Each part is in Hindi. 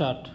स्टार्ट।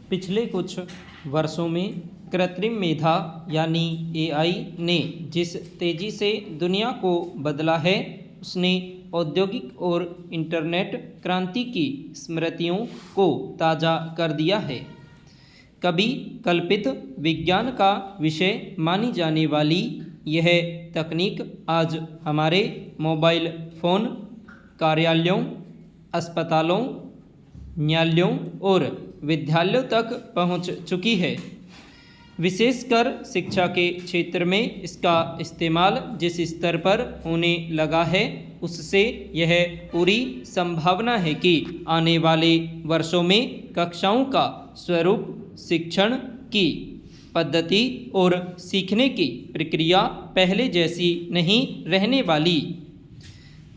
पिछले कुछ वर्षों में कृत्रिम मेधा यानी एआई ने जिस तेज़ी से दुनिया को बदला है, उसने औद्योगिक और इंटरनेट क्रांति की स्मृतियों को ताज़ा कर दिया है। कभी कल्पित विज्ञान का विषय मानी जाने वाली यह तकनीक आज हमारे मोबाइल फ़ोन, कार्यालयों, अस्पतालों, न्यायालयों और विद्यालयों तक पहुंच चुकी है। विशेषकर शिक्षा के क्षेत्र में इसका इस्तेमाल जिस स्तर पर होने लगा है, उससे यह पूरी संभावना है कि आने वाले वर्षों में कक्षाओं का स्वरूप, शिक्षण की पद्धति और सीखने की प्रक्रिया पहले जैसी नहीं रहने वाली।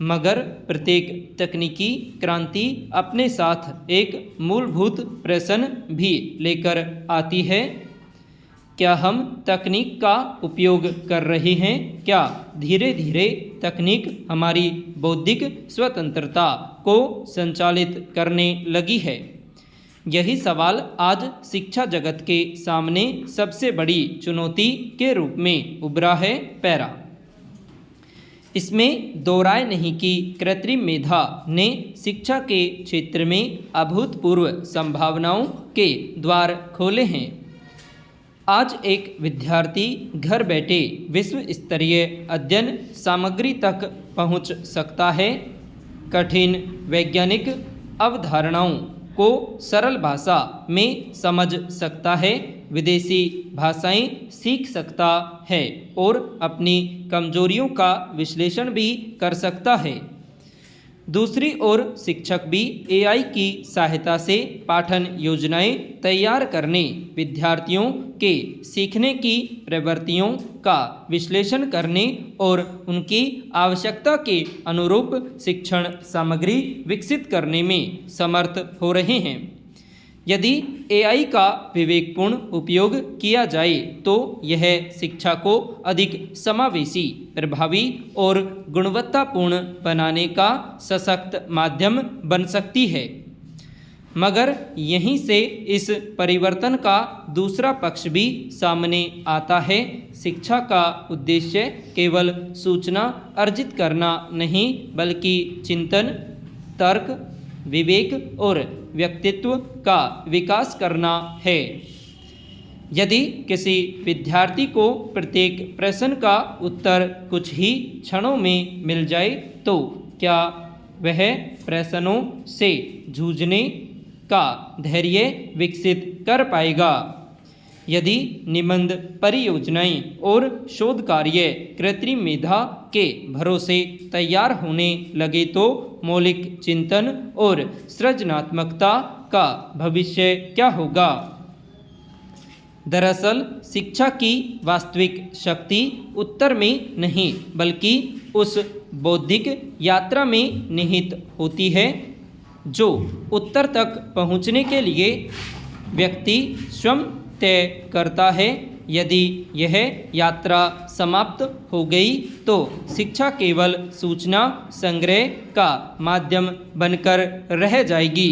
मगर प्रत्येक तकनीकी क्रांति अपने साथ एक मूलभूत प्रश्न भी लेकर आती है। क्या हम तकनीक का उपयोग कर रहे हैं? क्या धीरे धीरे तकनीक हमारी बौद्धिक स्वतंत्रता को संचालित करने लगी है? यही सवाल आज शिक्षा जगत के सामने सबसे बड़ी चुनौती के रूप में उभरा है। पैरा इसमें दो राय नहीं कि कृत्रिम मेधा ने शिक्षा के क्षेत्र में अभूतपूर्व संभावनाओं के द्वार खोले हैं। आज एक विद्यार्थी घर बैठे विश्व स्तरीय अध्ययन सामग्री तक पहुंच सकता है, कठिन वैज्ञानिक अवधारणाओं को सरल भाषा में समझ सकता है, विदेशी भाषाएं सीख सकता है और अपनी कमजोरियों का विश्लेषण भी कर सकता है। दूसरी ओर शिक्षक भी एआई की सहायता से पाठन योजनाएं तैयार करने, विद्यार्थियों के सीखने की प्रवृत्तियों का विश्लेषण करने और उनकी आवश्यकता के अनुरूप शिक्षण सामग्री विकसित करने में समर्थ हो रहे हैं। यदि एआई का विवेकपूर्ण उपयोग किया जाए तो यह शिक्षा को अधिक समावेशी, प्रभावी और गुणवत्तापूर्ण बनाने का सशक्त माध्यम बन सकती है। मगर यहीं से इस परिवर्तन का दूसरा पक्ष भी सामने आता है। शिक्षा का उद्देश्य केवल सूचना अर्जित करना नहीं, बल्कि चिंतन, तर्क, विवेक और व्यक्तित्व का विकास करना है। यदि किसी विद्यार्थी को प्रत्येक प्रश्न का उत्तर कुछ ही क्षणों में मिल जाए, तो क्या वह प्रश्नों से जूझने का धैर्य विकसित कर पाएगा? यदि निबंध परियोजनाएं और शोध कार्य कृत्रिम मेधा के भरोसे तैयार होने लगे तो मौलिक चिंतन और सृजनात्मकता का भविष्य क्या होगा? दरअसल शिक्षा की वास्तविक शक्ति उत्तर में नहीं, बल्कि उस बौद्धिक यात्रा में निहित होती है जो उत्तर तक पहुंचने के लिए व्यक्ति स्वयं तय करता है। यदि यह यात्रा समाप्त हो गई तो शिक्षा केवल सूचना संग्रह का माध्यम बनकर रह जाएगी।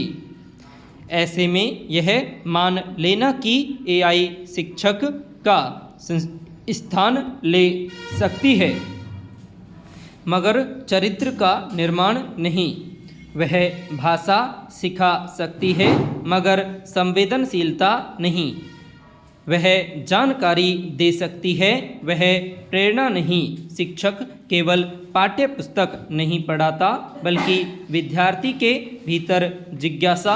ऐसे में यह मान लेना कि एआई शिक्षक का स्थान ले सकती है, मगर चरित्र का निर्माण नहीं। वह भाषा सिखा सकती है, मगर संवेदनशीलता नहीं। वह जानकारी दे सकती है, वह प्रेरणा नहीं। शिक्षक केवल पाठ्य पुस्तक नहीं पढ़ाता, बल्कि विद्यार्थी के भीतर जिज्ञासा,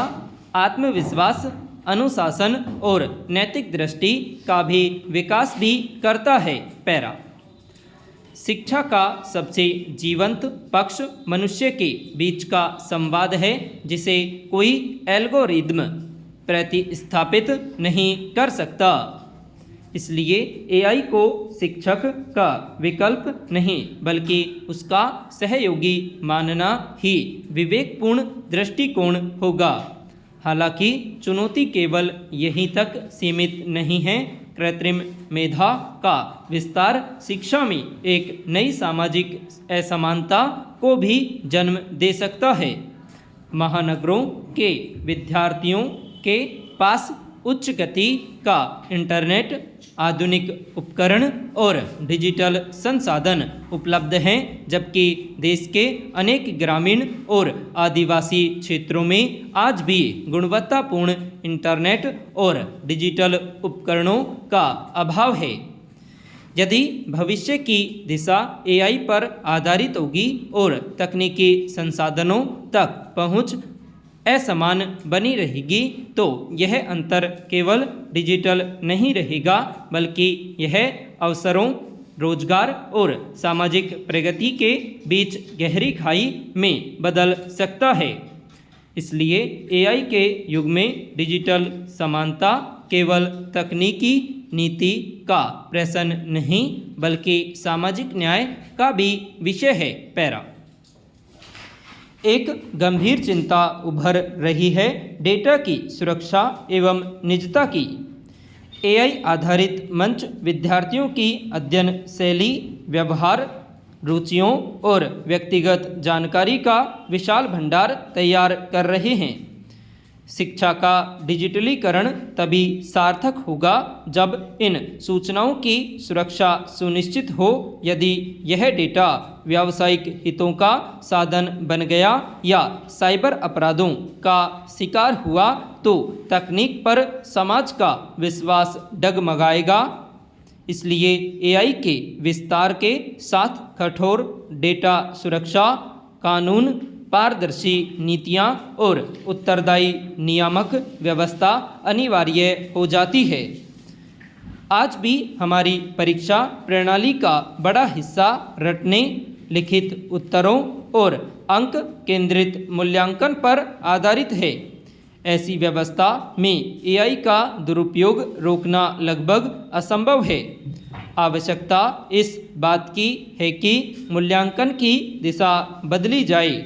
आत्मविश्वास, अनुशासन और नैतिक दृष्टि का भी विकास भी करता है। पैरा शिक्षा का सबसे जीवंत पक्ष मनुष्य के बीच का संवाद है, जिसे कोई एल्गोरिदम प्रतिस्थापित नहीं कर सकता। इसलिए एआई को शिक्षक का विकल्प नहीं, बल्कि उसका सहयोगी मानना ही विवेकपूर्ण दृष्टिकोण होगा। हालांकि चुनौती केवल यहीं तक सीमित नहीं है। कृत्रिम मेधा का विस्तार शिक्षा में एक नई सामाजिक असमानता को भी जन्म दे सकता है। महानगरों के विद्यार्थियों के पास उच्च गति का इंटरनेट, आधुनिक उपकरण और डिजिटल संसाधन उपलब्ध हैं, जबकि देश के अनेक ग्रामीण और आदिवासी क्षेत्रों में आज भी गुणवत्तापूर्ण इंटरनेट और डिजिटल उपकरणों का अभाव है। यदि भविष्य की दिशा एआई पर आधारित होगी और तकनीकी संसाधनों तक पहुंच असमान बनी रहेगी, तो यह अंतर केवल डिजिटल नहीं रहेगा, बल्कि यह अवसरों, रोजगार और सामाजिक प्रगति के बीच गहरी खाई में बदल सकता है। इसलिए एआई के युग में डिजिटल समानता केवल तकनीकी नीति का प्रश्न नहीं, बल्कि सामाजिक न्याय का भी विषय है। पैरा एक गंभीर चिंता उभर रही है डेटा की सुरक्षा एवं निजता की। एआई आधारित मंच विद्यार्थियों की अध्ययन शैली, व्यवहार, रुचियों और व्यक्तिगत जानकारी का विशाल भंडार तैयार कर रहे हैं। शिक्षा का डिजिटलीकरण तभी सार्थक होगा जब इन सूचनाओं की सुरक्षा सुनिश्चित हो। यदि यह डेटा व्यावसायिक हितों का साधन बन गया या साइबर अपराधों का शिकार हुआ, तो तकनीक पर समाज का विश्वास डगमगाएगा। इसलिए एआई के विस्तार के साथ कठोर डेटा सुरक्षा कानून, पारदर्शी नीतियां और उत्तरदायी नियामक व्यवस्था अनिवार्य हो जाती है। आज भी हमारी परीक्षा प्रणाली का बड़ा हिस्सा रटने, लिखित उत्तरों और अंक केंद्रित मूल्यांकन पर आधारित है। ऐसी व्यवस्था में एआई का दुरुपयोग रोकना लगभग असंभव है। आवश्यकता इस बात की है कि मूल्यांकन की दिशा बदली जाए।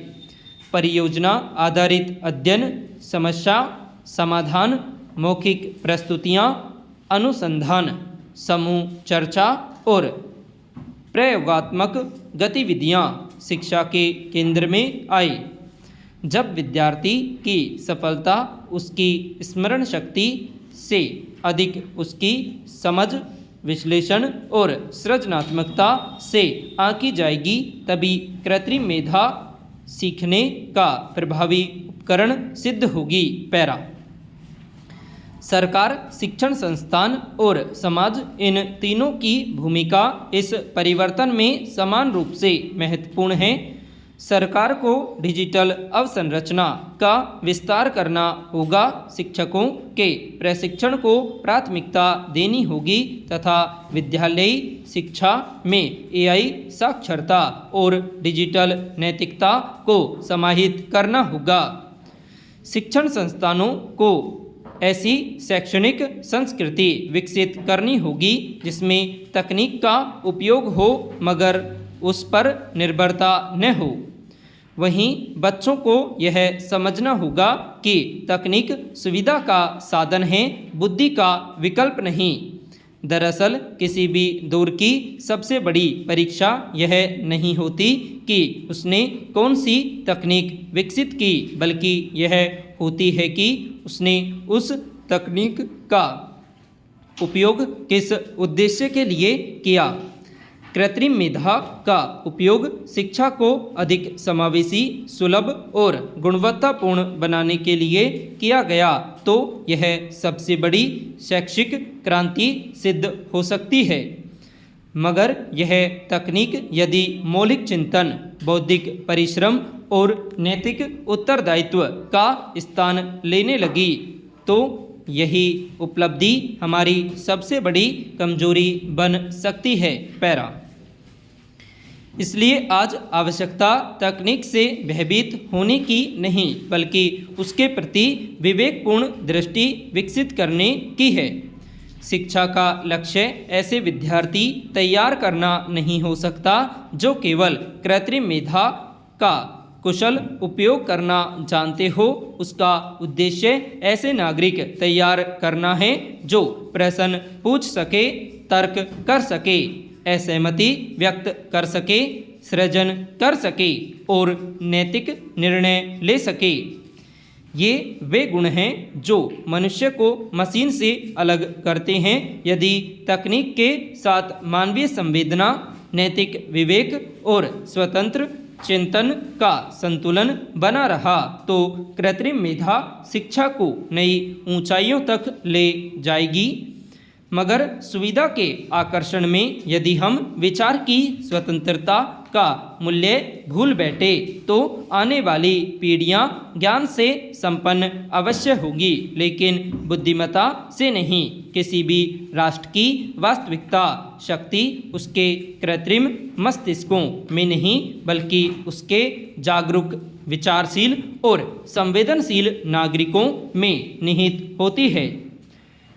परियोजना आधारित अध्ययन, समस्या समाधान, मौखिक प्रस्तुतियाँ, अनुसंधान, समूह चर्चा और प्रयोगात्मक गतिविधियाँ शिक्षा के केंद्र में आए। जब विद्यार्थी की सफलता उसकी स्मरण शक्ति से अधिक उसकी समझ, विश्लेषण और सृजनात्मकता से आंकी जाएगी, तभी कृत्रिम मेधा सीखने का प्रभावी उपकरण सिद्ध होगी। पैरा सरकार, शिक्षण संस्थान और समाज, इन तीनों की भूमिका इस परिवर्तन में समान रूप से महत्वपूर्ण है। सरकार को डिजिटल अवसंरचना का विस्तार करना होगा, शिक्षकों के प्रशिक्षण को प्राथमिकता देनी होगी तथा विद्यालयी शिक्षा में एआई साक्षरता और डिजिटल नैतिकता को समाहित करना होगा। शिक्षण संस्थानों को ऐसी शैक्षणिक संस्कृति विकसित करनी होगी जिसमें तकनीक का उपयोग हो मगर उस पर निर्भरता न हो। वहीं बच्चों को यह समझना होगा कि तकनीक सुविधा का साधन है, बुद्धि का विकल्प नहीं। दरअसल किसी भी दौर की सबसे बड़ी परीक्षा यह नहीं होती कि उसने कौन सी तकनीक विकसित की, बल्कि यह होती है कि उसने उस तकनीक का उपयोग किस उद्देश्य के लिए किया। कृत्रिम मेधा का उपयोग शिक्षा को अधिक समावेशी, सुलभ और गुणवत्तापूर्ण बनाने के लिए किया गया तो यह सबसे बड़ी शैक्षिक क्रांति सिद्ध हो सकती है। मगर यह तकनीक यदि मौलिक चिंतन, बौद्धिक परिश्रम और नैतिक उत्तरदायित्व का स्थान लेने लगी तो यही उपलब्धि हमारी सबसे बड़ी कमजोरी बन सकती है। पैरा इसलिए आज आवश्यकता तकनीक से भयभीत होने की नहीं, बल्कि उसके प्रति विवेकपूर्ण दृष्टि विकसित करने की है। शिक्षा का लक्ष्य ऐसे विद्यार्थी तैयार करना नहीं हो सकता जो केवल कृत्रिम मेधा का कुशल उपयोग करना जानते हो। उसका उद्देश्य ऐसे नागरिक तैयार करना है जो प्रश्न पूछ सके, तर्क कर सके, असहमति व्यक्त कर सके, सृजन कर सके और नैतिक निर्णय ले सके। ये वे गुण हैं जो मनुष्य को मशीन से अलग करते हैं। यदि तकनीक के साथ मानवीय संवेदना, नैतिक विवेक और स्वतंत्र चिंतन का संतुलन बना रहा तो कृत्रिम मेधा शिक्षा को नई ऊंचाइयों तक ले जाएगी। मगर सुविधा के आकर्षण में यदि हम विचार की स्वतंत्रता का मूल्य भूल बैठे तो आने वाली पीढ़ियां ज्ञान से संपन्न अवश्य होगी, लेकिन बुद्धिमत्ता से नहीं। किसी भी राष्ट्र की वास्तविकता शक्ति उसके कृत्रिम मस्तिष्कों में नहीं, बल्कि उसके जागरूक, विचारशील और संवेदनशील नागरिकों में निहित होती है।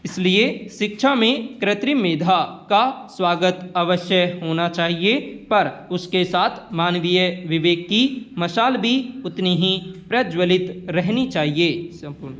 इसलिए शिक्षा में कृत्रिम मेधा का स्वागत अवश्य होना चाहिए, पर उसके साथ मानवीय विवेक की मशाल भी उतनी ही प्रज्वलित रहनी चाहिए। संपूर्ण